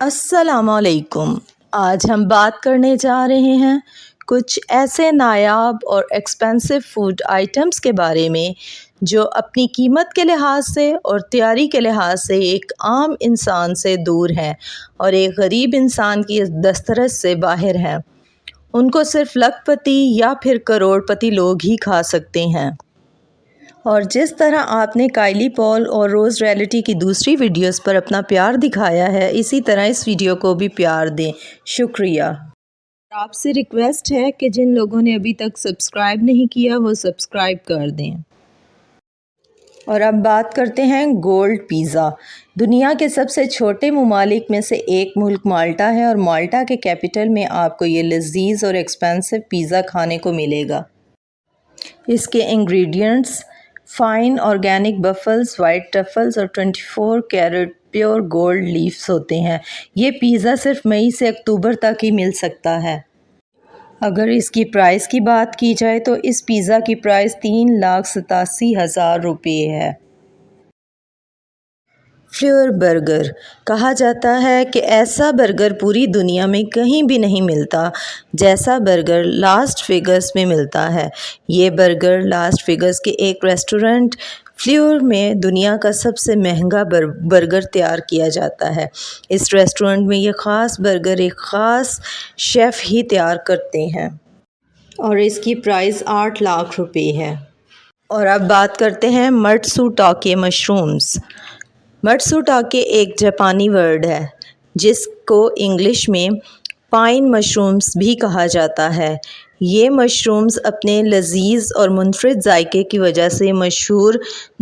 السلام علیکم۔ آج ہم بات کرنے جا رہے ہیں کچھ ایسے نایاب اور ایکسپینسو فوڈ آئٹمس کے بارے میں جو اپنی قیمت کے لحاظ سے اور تیاری کے لحاظ سے ایک عام انسان سے دور ہیں اور ایک غریب انسان کی دسترس سے باہر ہیں۔ ان کو صرف لاکھ پتی یا پھر کروڑ پتی لوگ ہی کھا سکتے ہیں۔ اور جس طرح آپ نے کائلی پال اور روز ریئلٹی کی دوسری ویڈیوز پر اپنا پیار دکھایا ہے، اسی طرح اس ویڈیو کو بھی پیار دیں۔ شکریہ۔ آپ سے ریکویسٹ ہے کہ جن لوگوں نے ابھی تک سبسکرائب نہیں کیا وہ سبسکرائب کر دیں۔ اور اب بات کرتے ہیں گولڈ پیزا۔ دنیا کے سب سے چھوٹے ممالک میں سے ایک ملک مالٹا ہے اور مالٹا کے کیپٹل میں آپ کو یہ لذیذ اور ایکسپینسو پیزا کھانے کو ملے گا۔ اس کے انگریڈینٹس فائن آرگینک بفلز وائٹ ٹرفلز اور 24 کیرٹ پیور گولڈ لیفز ہوتے ہیں۔ یہ پیزا صرف مئی سے اکتوبر تک ہی مل سکتا ہے۔ اگر اس کی پرائس کی بات کی جائے تو اس پیزا کی پرائس 3,87,000 روپے ہے۔ فلیور برگر کہا جاتا ہے کہ ایسا برگر پوری دنیا میں کہیں بھی نہیں ملتا جیسا برگر لاس ویگس میں ملتا ہے۔ یہ برگر لاس ویگس کے ایک ریسٹورنٹ فلیور میں دنیا کا سب سے مہنگا برگر تیار کیا جاتا ہے۔ اس ریسٹورنٹ میں یہ خاص برگر ایک خاص شیف ہی تیار کرتے ہیں اور اس کی پرائس 8 لاکھ روپے ہے۔ اور اب بات کرتے ہیں مٹسوٹاکے مشرومز۔ مٹسوٹاکے ایک جاپانی ورڈ ہے جس کو انگلش میں پائن مشرومز بھی کہا جاتا ہے۔ یہ مشرومز اپنے لذیذ اور منفرد ذائقے کی وجہ سے مشہور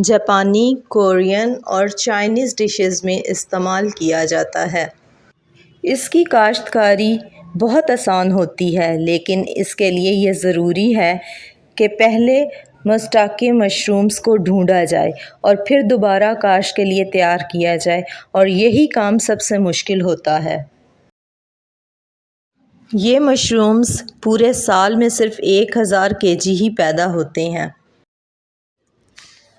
جاپانی، کورین اور چائنیز ڈشز میں استعمال کیا جاتا ہے۔ اس کی کاشتکاری بہت آسان ہوتی ہے لیکن اس کے لیے یہ ضروری ہے کہ پہلے مٹسوٹاکے مشرومز کو ڈھونڈا جائے اور پھر دوبارہ کاشت کے لیے تیار کیا جائے اور یہی کام سب سے مشکل ہوتا ہے۔ یہ مشرومز پورے سال میں صرف 1000 kg ہی پیدا ہوتے ہیں۔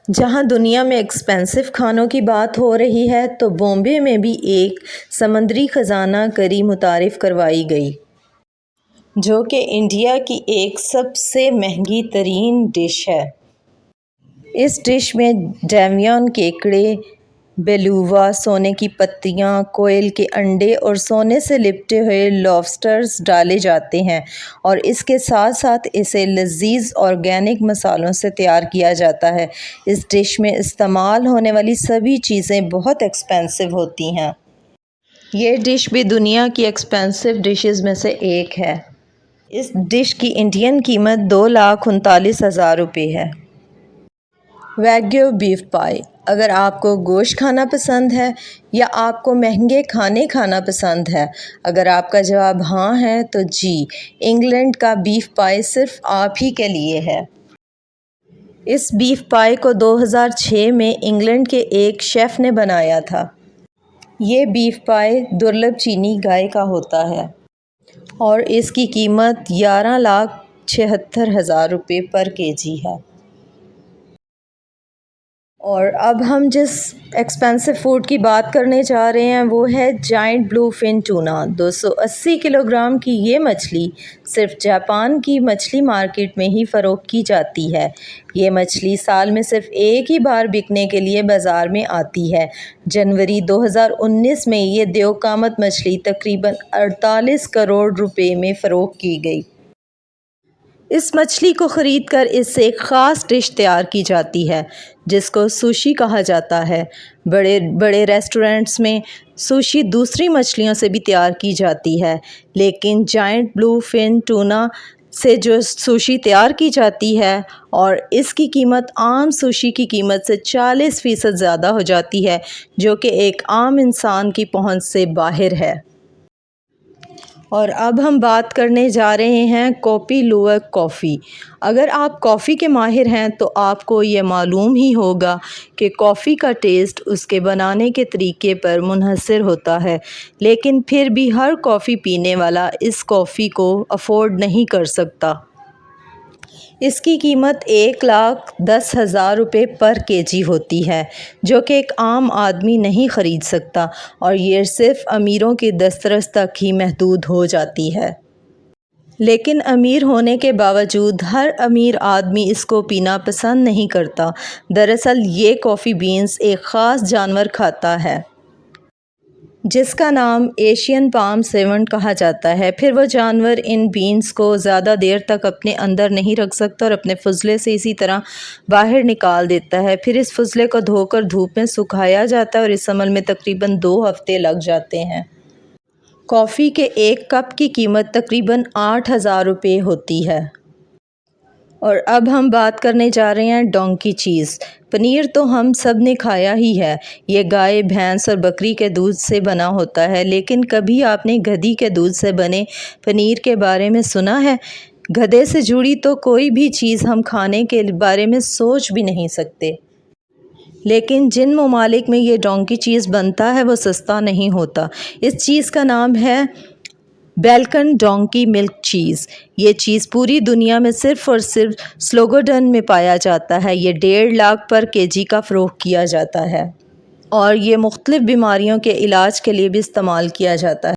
جہاں دنیا میں ایکسپینسو کھانوں کی بات ہو رہی ہے تو بامبے میں بھی ایک سمندری خزانہ کری متعارف کروائی گئی جو کہ انڈیا کی ایک سب سے مہنگی ترین ڈش ہے۔ اس ڈش میں ڈیوین کیکڑے، بیلووا، سونے کی پتیاں، کوئل کے انڈے اور سونے سے لپٹے ہوئے لابسٹرز ڈالے جاتے ہیں اور اس کے ساتھ ساتھ اسے لذیذ آرگینک مسالوں سے تیار کیا جاتا ہے۔ اس ڈش میں استعمال ہونے والی سبھی چیزیں بہت ایکسپینسو ہوتی ہیں۔ یہ ڈش بھی دنیا کی ایکسپینسو ڈشز میں سے ایک ہے۔ اس ڈش کی انڈین قیمت 2,39,000 روپے ہے۔ واگیو بیف پائی۔ اگر آپ کو گوشت کھانا پسند ہے یا آپ کو مہنگے کھانے کھانا پسند ہے؟ اگر آپ کا جواب ہاں ہے تو جی، انگلینڈ کا بیف پائی صرف آپ ہی کے لیے ہے۔ اس بیف پائی کو 2006 میں انگلینڈ کے ایک شیف نے بنایا تھا۔ یہ بیف پائی درلبھ چینی گائے کا ہوتا ہے اور اس کی قیمت 11,76,000 روپے پر kg ہے۔ اور اب ہم جس ایکسپینسو فوڈ کی بات کرنے جا رہے ہیں وہ ہے جائنٹ بلو فن ٹونا۔ 280 کلو گرام کی یہ مچھلی صرف جاپان کی مچھلی مارکیٹ میں ہی فروخت کی جاتی ہے۔ یہ مچھلی سال میں صرف ایک ہی بار بکنے کے لیے بازار میں آتی ہے۔ جنوری 2019 میں یہ دیو قامت مچھلی تقریباً 48 کروڑ روپے میں فروخت کی گئی۔ اس مچھلی کو خرید کر اس سے ایک خاص ڈش تیار کی جاتی ہے جس کو سوشی کہا جاتا ہے۔ بڑے بڑے ریسٹورنٹس میں سوشی دوسری مچھلیوں سے بھی تیار کی جاتی ہے لیکن جائنٹ بلو فن ٹونا سے جو سوشی تیار کی جاتی ہے اور اس کی قیمت عام سوشی کی قیمت سے 40% زیادہ ہو جاتی ہے جو کہ ایک عام انسان کی پہنچ سے باہر ہے۔ اور اب ہم بات کرنے جا رہے ہیں کوپی لووک کافی۔ اگر آپ کافی کے ماہر ہیں تو آپ کو یہ معلوم ہی ہوگا کہ کافی کا ٹیسٹ اس کے بنانے کے طریقے پر منحصر ہوتا ہے، لیکن پھر بھی ہر کافی پینے والا اس کافی کو افورڈ نہیں کر سکتا۔ اس کی قیمت 1,10,000 روپے پر kg ہوتی ہے، جو کہ ایک عام آدمی نہیں خرید سکتا، اور یہ صرف امیروں کی دسترس تک ہی محدود ہو جاتی ہے۔ لیکن امیر ہونے کے باوجود ہر امیر آدمی اس کو پینا پسند نہیں کرتا۔ دراصل یہ کافی بینز ایک خاص جانور کھاتا ہے جس کا نام ایشین پام سیونٹ کہا جاتا ہے۔ پھر وہ جانور ان بینز کو زیادہ دیر تک اپنے اندر نہیں رکھ سکتا اور اپنے فضلے سے اسی طرح باہر نکال دیتا ہے۔ پھر اس فضلے کو دھو کر دھوپ میں سکھایا جاتا ہے اور اس عمل میں تقریباً 2 ہفتے لگ جاتے ہیں۔ کافی کے ایک کپ کی قیمت تقریباً 8,000 روپے ہوتی ہے۔ اور اب ہم بات کرنے جا رہے ہیں ڈونکی چیز۔ پنیر تو ہم سب نے کھایا ہی ہے۔ یہ گائے، بھینس اور بکری کے دودھ سے بنا ہوتا ہے، لیکن کبھی آپ نے گدھی کے دودھ سے بنے پنیر کے بارے میں سنا ہے؟ گدھے سے جڑی تو کوئی بھی چیز ہم کھانے کے بارے میں سوچ بھی نہیں سکتے۔ لیکن جن ممالک میں یہ ڈونکی چیز بنتا ہے وہ سستا نہیں ہوتا۔ اس چیز کا نام ہے بیلکن ڈونکی ملک چیز۔ یہ چیز پوری دنیا میں صرف اور صرف سلوگوڈن میں پایا جاتا ہے۔ یہ 1.5 لاکھ پر kg کا فروخت کیا جاتا ہے اور یہ مختلف بیماریوں کے علاج کے لیے بھی استعمال کیا جاتا ہے۔